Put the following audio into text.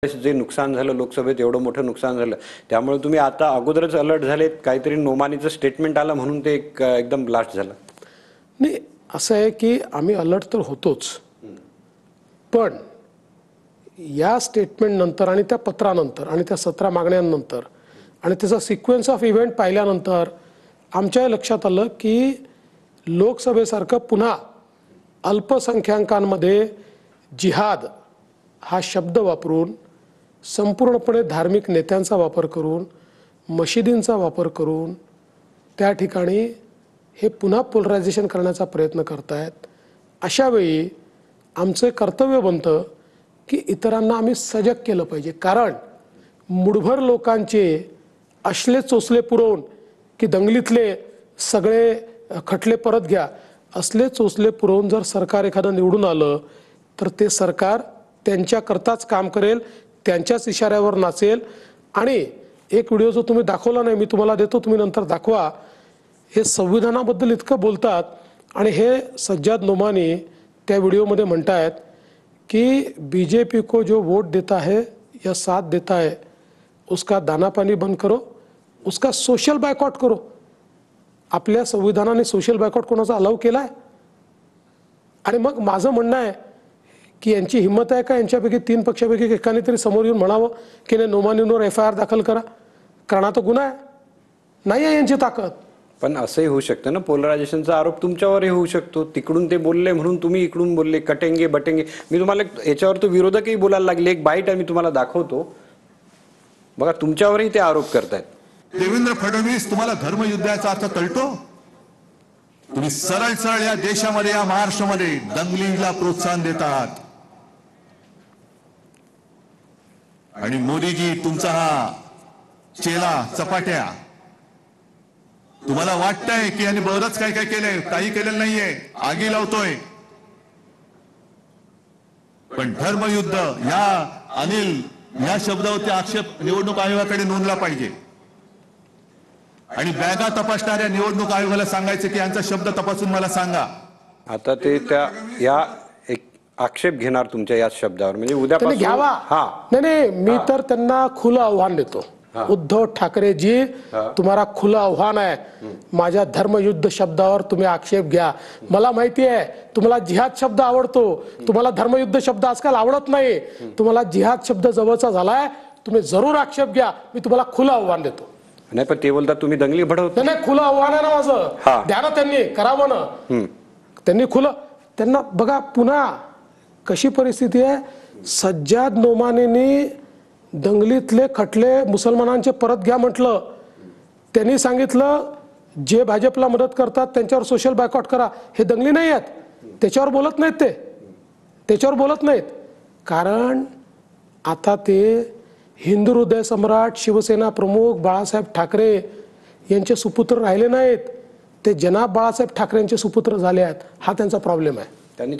जे नुकसान झालं लोकसभेत एवढं मोठं नुकसान झालं त्यामुळे तुम्ही आता अगोदरच अलर्ट झालेत काहीतरी नोमानीचं स्टेटमेंट आलं म्हणून ते एकदम ब्लास्ट झालं. नाही असं आहे की आम्ही अलर्ट तर होतोच, पण या स्टेटमेंट नंतर आणि त्या पत्रानंतर आणि त्या 17 मागण्यांनंतर आणि त्याचा सिक्वेन्स ऑफ इव्हेंट पाहिल्यानंतर आमच्या लक्षात आलं की लोकसभेसारखं पुन्हा अल्पसंख्याकांमध्ये जिहाद हा शब्द वापरून संपूर्णपणे धार्मिक नेत्यांचा वापर करून मशिदींचा वापर करून त्या ठिकाणी हे पुन्हा पोलरायझेशन करण्याचा प्रयत्न करतायत. अशा वेळी आमचे कर्तव्य बनतं की इतरांना आम्ही सजग केलं पाहिजे, कारण मुठभर लोकांचे असले चोचले पुरवून की दंगलीतले सगळे खटले परत घ्या असले चोचले पुरवून जर सरकार एखादं निवडून आलं तर ते सरकार त्यांच्याकरताच काम करेल, त्यांच्याच इशाऱ्यावर नाचेल. आणि एक व्हिडिओ जो तुम्ही दाखवला नाही, मी तुम्हाला देतो, तुम्ही नंतर दाखवा. हे संविधानाबद्दल इतकं बोलतात आणि हे सज्जाद नोमानी त्या व्हिडिओमध्ये म्हणतायत की बीजेपी को जो वोट देता है या साथ देता है उसका दाना पानी बंद करो, उसका सोशल बायकॉट करो. आपल्या संविधानाने सोशल बायकॉट कोणाचा अलाव केला आहे? आणि मग माझं म्हणणं आहे की यांची हिंमत आहे का यांच्यापैकी 3 पक्षापैकी एकाने तरी समोर येऊन म्हणावं की नाही नोमानींवर FIR दाखल करा, कारण आता गुन्हा आहे, नाही आहे यांची ताकद. पण असंही होऊ शकतं ना, पोलरायझेशनचा आरोप तुमच्यावरही होऊ शकतो. तिकडून ते बोलले म्हणून तुम्ही इकडून बोलले, कटेंगे बटेंगे. मी तुम्हाला याच्यावर तो विरोधकही बोलायला लागले. एक बाईट आम्ही तुम्हाला दाखवतो बघा, तुमच्यावरही ते आरोप करतायत. देवेंद्र फडणवीस, तुम्हाला धर्मयुद्धाचा अर्थ कळतो? तुम्ही सरळ सरळ या देशामध्ये, या महाराष्ट्रामध्ये दंगलीला प्रोत्साहन देतात. आणि मोदीजी तुमचा हा चेला चपाट्या, तुम्हाला वाटतंय की यांनी बरंच काय काय केलंय, काही केलेलं नाहीये, आगी लावतोय. पण धर्मयुद्ध या अनिल या शब्दावरती आक्षेप निवडणूक आयोगाकडे नोंदला पाहिजे. आणि बॅगा तपासणाऱ्या निवडणूक आयोगाला सांगायचे की यांचा शब्द तपासून मला सांगा. आता ते त्या या एक आक्षेप घेणार तुमच्या या शब्दावर, म्हणजे उद्यापासून घ्यावा. नाही मी तर त्यांना खुलं आव्हान देतो. उद्धव ठाकरे जी, तुम्हाला खुलं आव्हान आहे, माझ्या धर्मयुद्ध शब्दावर तुम्ही आक्षेप घ्या. मला माहिती आहे तुम्हाला जिहाद शब्द आवडतो, तुम्हाला धर्मयुद्ध शब्द आजकाल आवडत नाही, तुम्हाला जिहाद शब्द जवळचा झालाय, तुम्ही जरूर आक्षेप घ्या. मी तुम्हाला खुलं आव्हान देतो. नाही पण ते बोलतात तुम्ही दंगली भडवता. नाही खुलं आव्हान आहे ना माझं, द्या ना, त्यांनी करावं ना. त्यांनी खुलं, त्यांना बघा पुन्हा कशी परिस्थिती आहे. सज्जाद नोमानींनी दंगलीतले खटले मुसलमानांचे परत घ्या म्हटलं. त्यांनी सांगितलं जे भाजपला मदत करतात त्यांच्यावर सोशल बायकॉट करा. हे दंगली नाही आहेत, त्याच्यावर बोलत नाहीत, त्याच्यावर बोलत नाहीत. कारण आता ते हिंदू हृदय सम्राट शिवसेना प्रमुख बाळासाहेब ठाकरे यांचे सुपुत्र राहिले नाहीत, ते जनाब बाळासाहेब ठाकरेंचे सुपुत्र झाले आहेत. हा त्यांचा प्रॉब्लेम आहे. त्यांनी